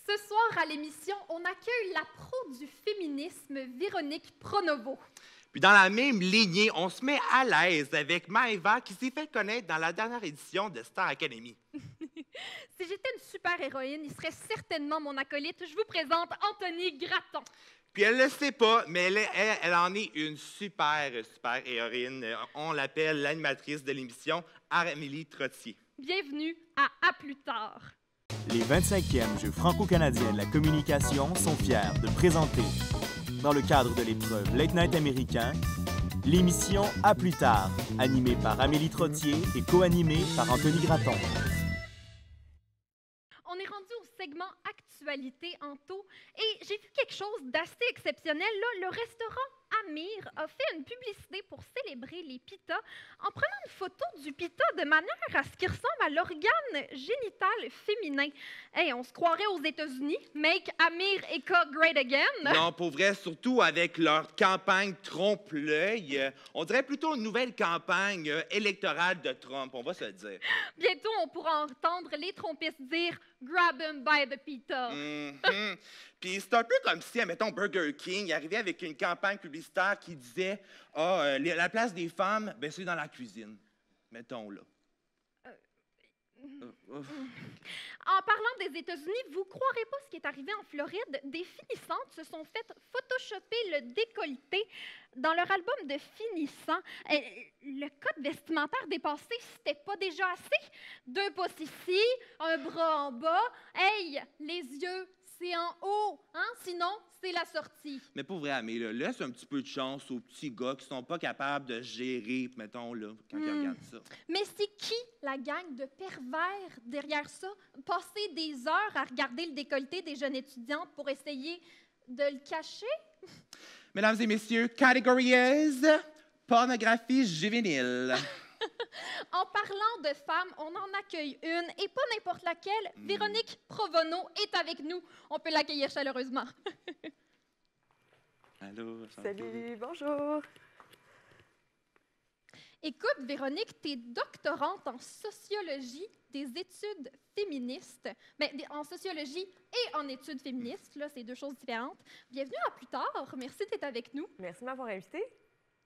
Ce soir, à l'émission, on accueille la pro du féminisme, Véronique Pronovo. Puis dans la même lignée, on se met à l'aise avec Maëva qui s'est fait connaître dans la dernière édition de Star Academy. Si j'étais une super-héroïne, il serait certainement mon acolyte. Je vous présente Anthony Gratton. Puis elle le sait pas, mais elle en est une super héroïne. On l'appelle l'animatrice de l'émission, Amélie Trottier. Bienvenue à plus tard. Les 25e Jeux franco-canadiens de la communication sont fiers de présenter, dans le cadre de l'épreuve Late Night américain, l'émission À plus tard, animée par Amélie Trottier et co-animée par Anthony Gratton. On est rendu au segment Actualité Anto et j'ai vu quelque chose d'assez exceptionnel. Là, le restaurant Amir a fait une publicité pour célébrer les pitas en prenant une photo du pita de manière à ce qui ressemble à l'organe génital féminin. Hey, on se croirait aux États-Unis. Make Amir Eka Great Again. Non, pour vrai, surtout avec leur campagne Trompe-l'œil. On dirait plutôt une nouvelle campagne électorale de Trump, on va se le dire. Bientôt, on pourra entendre les trompistes dire « Grab him by the pita ». Puis c'est un peu comme si, admettons, Burger King arrivait avec une campagne publicitaire qui disait « Ah, la place des femmes, ben c'est dans la cuisine. » Mettons, là. En parlant des États-Unis, vous ne croirez pas ce qui est arrivé en Floride. Des finissantes se sont faites photoshopper le décolleté dans leur album de finissants. Le code vestimentaire dépassé, c'était pas déjà assez? 2 pouces ici, un bras en bas. Hey, les yeux, c'est en haut, hein? Sinon, c'est la sortie. Mais pour vrai, Amé, là, laisse un petit peu de chance aux petits gars qui sont pas capables de gérer, mettons, là, quand ils regardent ça. Mais c'est qui la gang de pervers derrière ça? Passer des heures à regarder le décolleté des jeunes étudiantes pour essayer de le cacher? Mesdames et messieurs, category is pornographie juvénile. En parlant de femmes, on en accueille une, et pas n'importe laquelle. Véronique Provono est avec nous. On peut l'accueillir chaleureusement. Allô, Salut, bonjour. Écoute, Véronique, tu es doctorante en sociologie des études féministes. Bien, en sociologie et en études féministes, là, c'est 2 choses différentes. Bienvenue à plus tard. Merci d'être avec nous. Merci de m'avoir invité.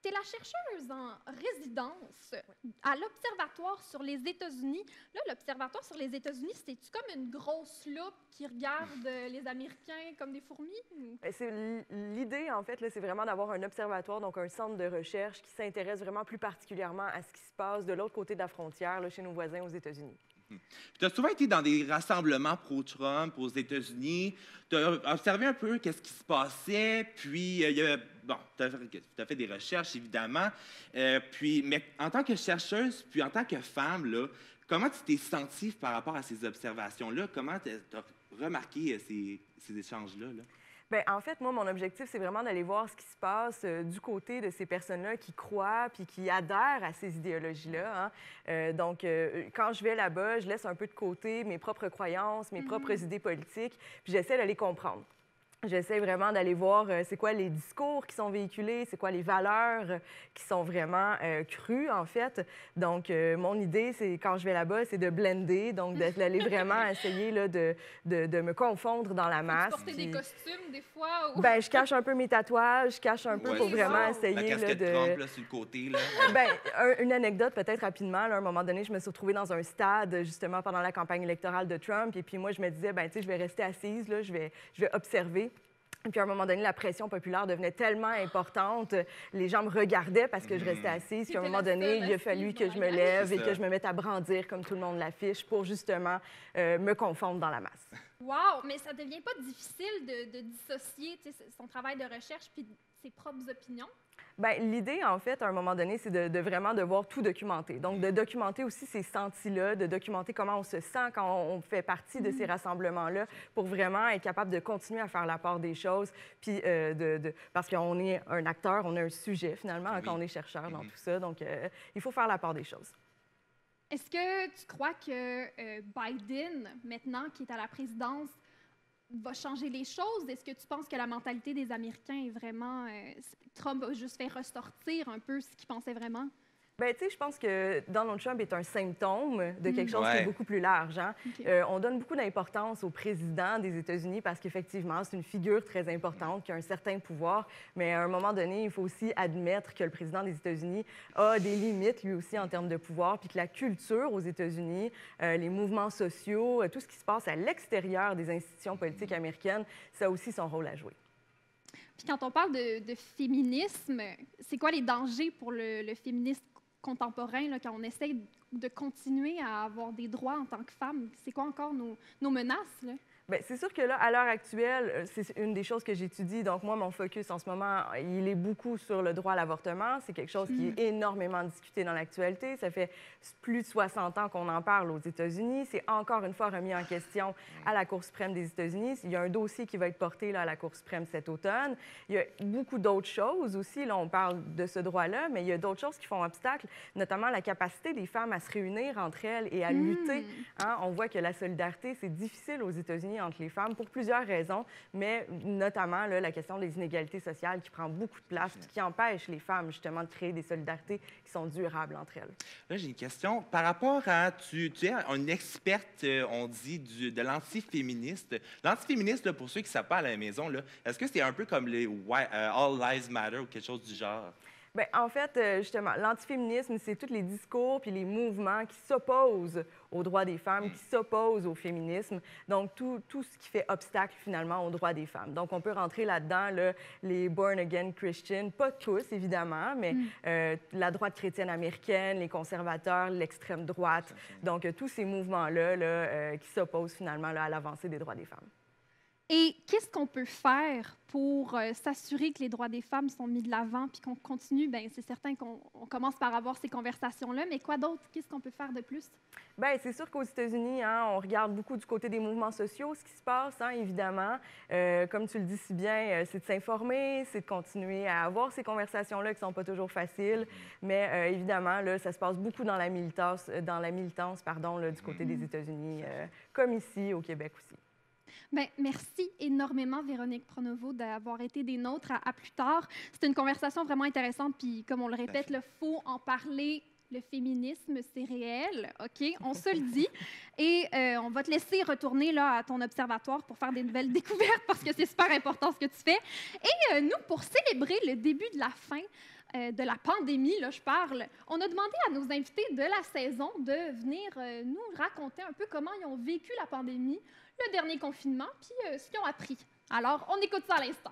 Tu es la chercheuse en résidence à l'Observatoire sur les États-Unis. Là, l'Observatoire sur les États-Unis, c'est-tu comme une grosse loupe qui regarde les Américains comme des fourmis? L'idée, en fait, c'est vraiment d'avoir un observatoire, donc un centre de recherche qui s'intéresse vraiment plus particulièrement à ce qui se passe de l'autre côté de la frontière, là, chez nos voisins aux États-Unis. Tu as souvent été dans des rassemblements pro-Trump aux États-Unis. Tu as observé un peu qu'est-ce qui se passait, puis tu as fait des recherches, évidemment. Mais en tant que chercheuse, puis en tant que femme, là, comment tu t'es sentie par rapport à ces observations-là? Comment tu as remarqué ces échanges-là? Là? Bien, en fait, moi, mon objectif, c'est vraiment d'aller voir ce qui se passe du côté de ces personnes-là qui croient puis qui adhèrent à ces idéologies-là. Hein. Donc, quand je vais là-bas, je laisse un peu de côté mes propres croyances, mes propres idées politiques, puis j'essaie de les comprendre. J'essaie vraiment d'aller voir c'est quoi les discours qui sont véhiculés, c'est quoi les valeurs qui sont vraiment crues, en fait. Donc, mon idée, c'est quand je vais là-bas, c'est de blender, donc d'aller vraiment essayer là, de me confondre dans la masse. Tu portes des costumes, des fois? Ou... Bien, je cache un peu mes tatouages, je cache un peu pour vraiment essayer... La casquette là, Trump, là, sur le côté, là. Bien, une anecdote peut-être rapidement. Là, à un moment donné, je me suis retrouvée dans un stade, justement, pendant la campagne électorale de Trump. Et puis moi, je me disais, bien, tu sais, je vais rester assise, là, je vais observer. Et puis, à un moment donné, la pression populaire devenait tellement importante. Les gens me regardaient parce que je restais assise. Puis, à un moment donné, il a fallu que je me lève et que je me mette à brandir, comme tout le monde l'affiche, pour justement me confondre dans la masse. Wow! Mais ça devient pas difficile de dissocier son travail de recherche puis ses propres opinions? Bien, l'idée, en fait, à un moment donné, c'est de vraiment devoir tout documenter. Donc, de documenter aussi ces sentis-là, de documenter comment on se sent quand on fait partie de ces rassemblements-là pour vraiment être capable de continuer à faire la part des choses. Puis, parce qu'on est un acteur, on a un sujet, finalement, quand on est chercheur dans tout ça. Donc, il faut faire la part des choses. Est-ce que tu crois que Biden, maintenant, qui est à la présidence, va changer les choses? Est-ce que tu penses que la mentalité des Américains est vraiment... Trump a juste fait ressortir un peu ce qu'ils pensaient vraiment? Bien, tu sais, je pense que Donald Trump est un symptôme de quelque chose qui Ouais. est beaucoup plus large. Hein? OK. On donne beaucoup d'importance au président des États-Unis parce qu'effectivement, c'est une figure très importante qui a un certain pouvoir. Mais à un moment donné, il faut aussi admettre que le président des États-Unis a des limites, lui aussi, en termes de pouvoir, puis que la culture aux États-Unis, les mouvements sociaux, tout ce qui se passe à l'extérieur des institutions politiques américaines, ça a aussi son rôle à jouer. Puis quand on parle de féminisme, c'est quoi les dangers pour le féminisme contemporain là, quand on essaie de continuer à avoir des droits en tant que femme? C'est quoi encore nos menaces? Là? Bien, c'est sûr que là, à l'heure actuelle, c'est une des choses que j'étudie. Donc, moi, mon focus en ce moment, il est beaucoup sur le droit à l'avortement. C'est quelque chose qui est énormément discuté dans l'actualité. Ça fait plus de 60 ans qu'on en parle aux États-Unis. C'est encore une fois remis en question à la Cour suprême des États-Unis. Il y a un dossier qui va être porté là, à la Cour suprême cet automne. Il y a beaucoup d'autres choses aussi. Là, on parle de ce droit-là, mais il y a d'autres choses qui font obstacle, notamment la capacité des femmes à se réunir entre elles et à lutter. Hein? On voit que la solidarité, c'est difficile aux États-Unis entre les femmes pour plusieurs raisons, mais notamment là, la question des inégalités sociales qui prend beaucoup de place et qui empêche les femmes justement de créer des solidarités qui sont durables entre elles. Là, j'ai une question. Par rapport à... Tu es une experte, on dit, de l'antiféministe. L'antiféministe, là, pour ceux qui ne savent pas à la maison, là, est-ce que c'est un peu comme les All Lives Matter ou quelque chose du genre? Bien, en fait, justement, l'antiféminisme, c'est tous les discours puis les mouvements qui s'opposent aux droits des femmes, qui s'opposent au féminisme. Donc, tout ce qui fait obstacle, finalement, aux droits des femmes. Donc, on peut rentrer là-dedans, là, les born-again Christians, pas tous, évidemment, mais la droite chrétienne américaine, les conservateurs, l'extrême droite. Donc, tous ces mouvements-là là, qui s'opposent, finalement, là, à l'avancée des droits des femmes. Et qu'est-ce qu'on peut faire pour s'assurer que les droits des femmes sont mis de l'avant puis qu'on continue? Bien, c'est certain qu'on commence par avoir ces conversations-là, mais quoi d'autre? Qu'est-ce qu'on peut faire de plus? Bien, c'est sûr qu'aux États-Unis, hein, on regarde beaucoup du côté des mouvements sociaux, ce qui se passe, hein, évidemment. Comme tu le dis si bien, c'est de s'informer, c'est de continuer à avoir ces conversations-là qui ne sont pas toujours faciles, mais évidemment, là, ça se passe beaucoup dans la militance, pardon, là, du côté des États-Unis, comme ici au Québec aussi. Bien, merci énormément, Véronique Pronovo, d'avoir été des nôtres à plus tard. C'est une conversation vraiment intéressante, puis comme on le répète, il faut en parler. Le féminisme, c'est réel, OK? On se le dit. Et on va te laisser retourner là, à ton observatoire pour faire des nouvelles découvertes parce que c'est super important ce que tu fais. Et nous, pour célébrer le début de la fin de la pandémie, là, je parle, on a demandé à nos invités de la saison de venir nous raconter un peu comment ils ont vécu la pandémie, le dernier confinement, puis ce qu'ils ont appris. Alors, on écoute ça à l'instant.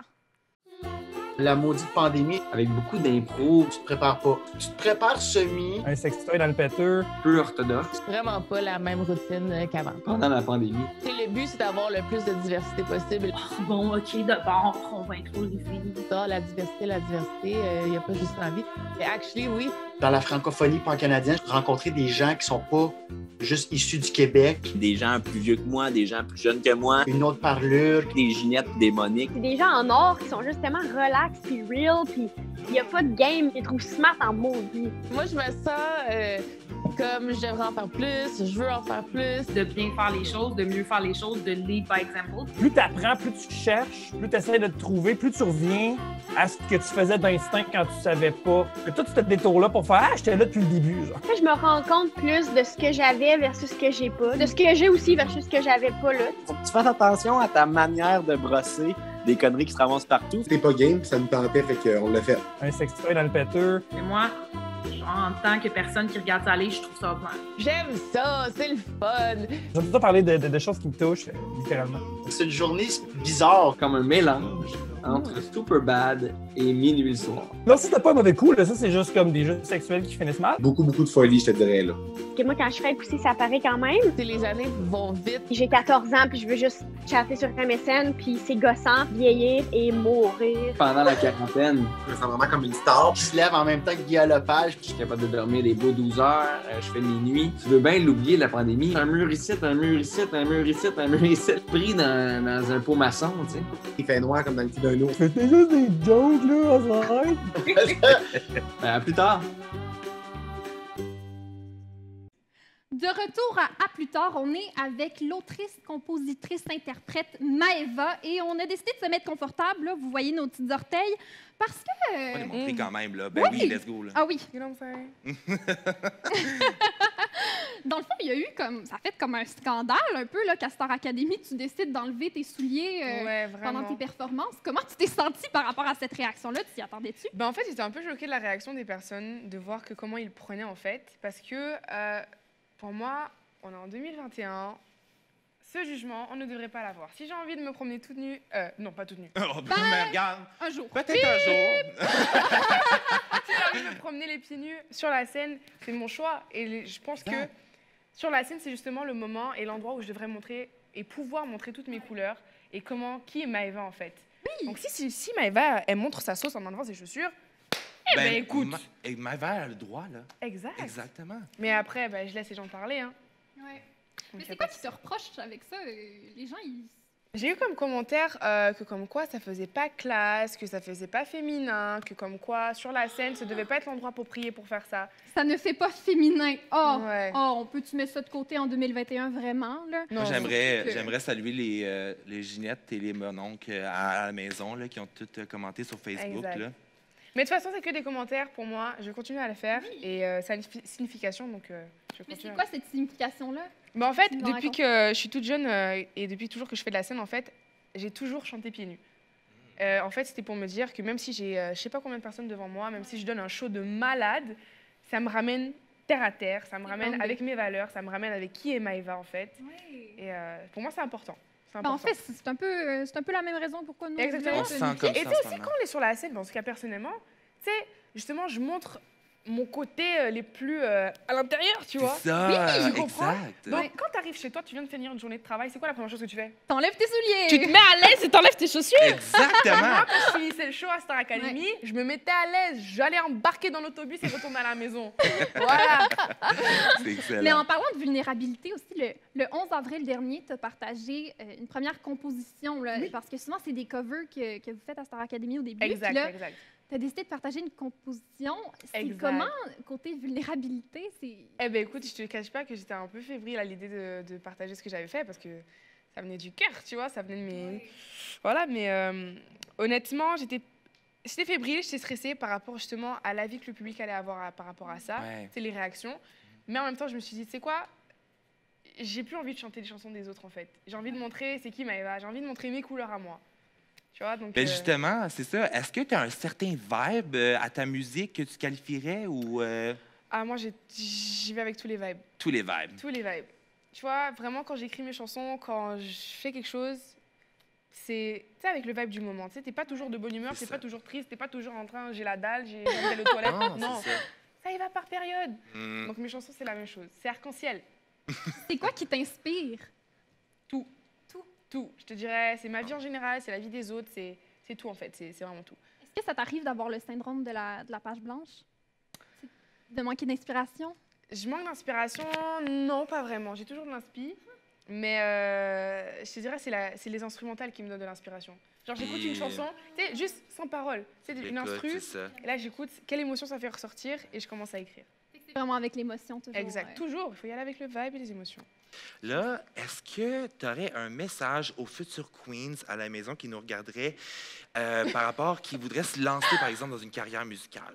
La maudite pandémie, avec beaucoup d'impro, tu te prépares pas. Tu te prépares semi, Un sextoy dans le péteur. peu orthodoxe. Vraiment pas la même routine qu'avant. Pendant la pandémie, Le but, c'est d'avoir le plus de diversité possible. Bon, OK, d'abord, on va inclure les filles. Dans la diversité, il n'y a pas juste envie. Et actually, oui, dans la francophonie pan-canadienne, j'ai rencontré des gens qui sont pas juste issus du Québec. Des gens plus vieux que moi, des gens plus jeunes que moi, Une autre parlure. des Ginettes, des Moniques. C'est des gens en or qui sont juste tellement relax puis real, puis il n'y a pas de game. Ils trouvent smart en maudit. moi, je me sens comme je devrais en faire plus, je veux en faire plus. De bien faire les choses, de mieux faire les choses, de lead by example. Plus tu apprends, plus tu cherches, plus tu essaies de te trouver, plus tu reviens à ce que tu faisais d'instinct quand tu savais pas. Et tout ce détour-là pour faire « Ah, j'étais là depuis le début. » Après, je me rends compte plus de ce que j'avais versus ce que j'ai pas, de ce que j'ai aussi versus ce que j'avais pas là. Faut que tu fasses attention à ta manière de brosser des conneries qui se ramassent partout. C'était pas game, ça nous tentait, fait qu'on l'a fait. Un sextoy dans le péteur. Et moi, en tant que personne qui regarde ça aller, je trouve ça ordinaire. J'aime ça, c'est le fun. J'ai tout parler de choses qui me touchent, littéralement. C'est une journée bizarre. Comme un mélange entre Superbad et Minuit le soir. Non, ça, c'était pas un mauvais coup, là. Ça, c'est juste comme des jeux sexuels qui finissent mal. Beaucoup de folie, je te dirais, là. Que moi, quand je fais pousser, ça paraît quand même. Les années vont vite. J'ai 14 ans, puis je veux juste chatter sur MSN, puis c'est gossant, vieillir et mourir. Pendant la quarantaine, Je me sens vraiment comme une star. Je se lève en même temps que Guy Lepage. je suis capable de dormir des beaux 12 heures, je fais mes nuits. Tu veux bien l'oublier, la pandémie. Un mur ici, un mur ici, un mur ici, un mur ici. Pris dans un pot maçon, tu sais. Il fait noir comme dans le cul d'un ours. C'était juste des jokes, là, on s'arrête. À plus tard. De retour à plus tard, on est avec l'autrice, compositrice, interprète Maëva et on a décidé de se mettre confortable. Là. Vous voyez nos petits orteils parce que... On va les montrer quand même, là. Ben oui, let's go, là. Ah oui. You know what I'm saying? Dans le fond, il y a eu comme... Ça fait comme un scandale un peu, là, qu'à Star Academy, tu décides d'enlever tes souliers pendant tes performances. Comment tu t'es sentie par rapport à cette réaction-là? Tu t'y attendais-tu? Ben, en fait, j'étais un peu choquée de la réaction des personnes, de voir comment ils le prenaient, en fait. Parce que, pour moi, on est en 2021. Ce jugement, on ne devrait pas l'avoir. Si j'ai envie de me promener toute nue... non, pas toute nue. Oh, mais regarde. Un jour. Peut-être un jour. Si j'ai envie de me promener les pieds nus sur la scène, c'est mon choix. Et je pense que sur la scène, c'est justement le moment et l'endroit où je devrais montrer et pouvoir montrer toutes mes couleurs et qui est Maëva, en fait. Oui. Donc, si Maëva, elle montre sa sauce en enlevant ses chaussures, ben écoute. Maëva a le droit, là. Exact. Exactement. Mais après, je laisse les gens parler, hein. Ouais. Donc, Mais c'est quoi qui te reproche avec ça? Les gens, ils... J'ai eu comme commentaire que comme quoi ça faisait pas classe, que ça faisait pas féminin, que comme quoi sur la scène, ce devait pas être l'endroit approprié pour faire ça. Ça ne fait pas féminin. Oh, Ouais. on peut-tu mettre ça de côté en 2021, vraiment? Là? Moi, j'aimerais saluer les Ginettes et les Mononcles à la maison là, qui ont toutes commenté sur Facebook. Exact. Là. Mais de toute façon, c'est que des commentaires pour moi. Je vais continuer à le faire et ça a une signification, donc je vais Mais continuer. c'est quoi cette signification-là? En fait, Tu me depuis racontes? que je suis toute jeune et depuis toujours que je fais de la scène, en fait, j'ai toujours chanté pieds nus. En fait, c'était pour me dire que même si j'ai je sais pas combien de personnes devant moi, même si je donne un show de malade, ça me ramène terre à terre, ça me ramène avec mes valeurs, ça me ramène avec qui est Maëva, en fait. Oui. Et pour moi, c'est important. En fait, c'est un peu la même raison pourquoi nous... Exactement. On se sent comme Et ça tu en sais ce aussi, moment. quand on est sur la scène, en tout cas personnellement, tu sais, justement, je montre mon côté les plus à l'intérieur, tu vois. C'est ça, Oui, tu comprends. exact. Donc, quand tu arrives chez toi, tu viens de finir une journée de travail, c'est quoi la première chose que tu fais? T'enlèves tes souliers! Tu te mets à l'aise et t'enlèves tes chaussures. Exactement. Moi, quand je finissais le show à Star Academy, je me mettais à l'aise, j'allais embarquer dans l'autobus et retourner à la maison. Voilà. C'est excellent. Mais en parlant de vulnérabilité aussi, le 11 avril dernier, tu as partagé une première composition, là, parce que souvent, c'est des covers que vous faites à Star Academy au début. Exact, Puis là, exact. tu as décidé de partager une composition. C'est Exact. comment, côté vulnérabilité? Eh bien, écoute, je te cache pas que j'étais un peu fébrile à l'idée de partager ce que j'avais fait parce que ça venait du cœur, tu vois, ça venait de mes... Oui. Voilà, mais honnêtement, j'étais fébrile, j'étais stressée par rapport justement à l'avis que le public allait avoir par rapport à ça, Ouais. c'est les réactions. Mais en même temps, je me suis dit, tu sais quoi, j'ai plus envie de chanter les chansons des autres, en fait. J'ai envie de montrer c'est qui Maëva, j'ai envie de montrer mes couleurs à moi. Tu vois, donc... Ben justement, c'est ça. Est-ce que tu as un certain vibe à ta musique que tu qualifierais ou Ah, moi, j'y vais avec tous les vibes. tous les vibes? Tous les vibes. Tu vois, vraiment, quand j'écris mes chansons, quand je fais quelque chose, c'est avec le vibe du moment. Tu sais, t'es pas toujours de bonne humeur, C'est t'es ça. pas toujours triste, t'es pas toujours en train, j'ai la dalle, j'ai envie d'aller aux toilettes. Non, c'est ça. Ça y va par période. Mm. Donc mes chansons, c'est la même chose. C'est arc-en-ciel. C'est quoi qui t'inspire? Tout. Je te dirais, c'est ma vie en général, c'est la vie des autres, c'est tout en fait, c'est vraiment tout. Est-ce que ça t'arrive d'avoir le syndrome de la page blanche? De manquer d'inspiration? Je manque d'inspiration? Non, pas vraiment. J'ai toujours de l'inspi. Mais je te dirais, c'est les instrumentales qui me donnent de l'inspiration. Genre, j'écoute une chanson, tu sais, juste sans parole. C'est une Écoute, instru. c'est ça. Et là, j'écoute quelle émotion ça fait ressortir et je commence à écrire. C'est vraiment avec l'émotion, toujours. Exact. Toujours. Il faut y aller avec le vibe et les émotions. Là, est-ce que tu aurais un message aux futures queens à la maison qui nous regarderaient par rapport, qui voudraient se lancer, par exemple, dans une carrière musicale?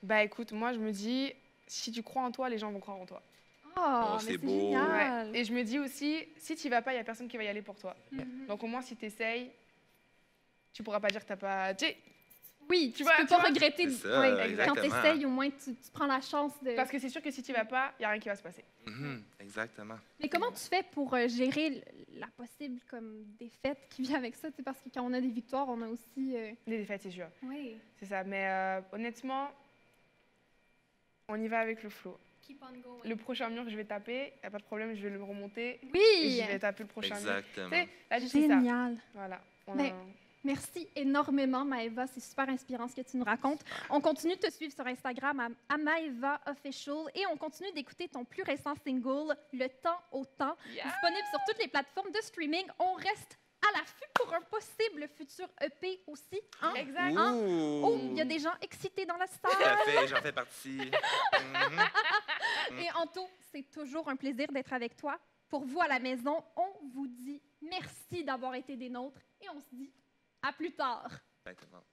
Bah écoute, moi, je me dis, si tu crois en toi, les gens vont croire en toi. Oh, Oh, mais c'est c'est beau. génial! Ouais. Et je me dis aussi, si tu y vas pas, il y a personne qui va y aller pour toi. Donc au moins, si tu essayes, tu pourras pas dire que t'as pas... Tu sais, Oui, tu vois, peux tu pas vois? regretter. C'est ça, Ouais, exactement. quand tu essayes, au moins, tu prends la chance de... parce que c'est sûr que si tu y vas pas, il y a rien qui va se passer. Mhm, exactement. Mais comment tu fais pour gérer la possible comme défaite qui vient avec ça? Tu sais, parce que quand on a des victoires, on a aussi... Les défaites, c'est sûr. Oui. C'est ça. Mais honnêtement, on y va avec le flow. Keep on going. Le prochain mur que je vais taper, il n'y a pas de problème, je vais le remonter. Et Oui! je vais taper le prochain Exactement. mur. Tu sais, là, je sais ça. Génial! Voilà. Mais- Merci énormément, Maëva. C'est super inspirant ce que tu nous racontes. On continue de te suivre sur Instagram à Maëva Official et on continue d'écouter ton plus récent single, Le temps au temps, disponible sur toutes les plateformes de streaming. On reste à l'affût pour un possible futur EP aussi. Hein? Exact. Hein? Ouh. Oh, il y a des gens excités dans la Tout à salle. fait, j'en fais partie. Mhm. Et Anto, c'est toujours un plaisir d'être avec toi. Pour vous à la maison, on vous dit merci d'avoir été des nôtres et on se dit à plus tard. Exactement.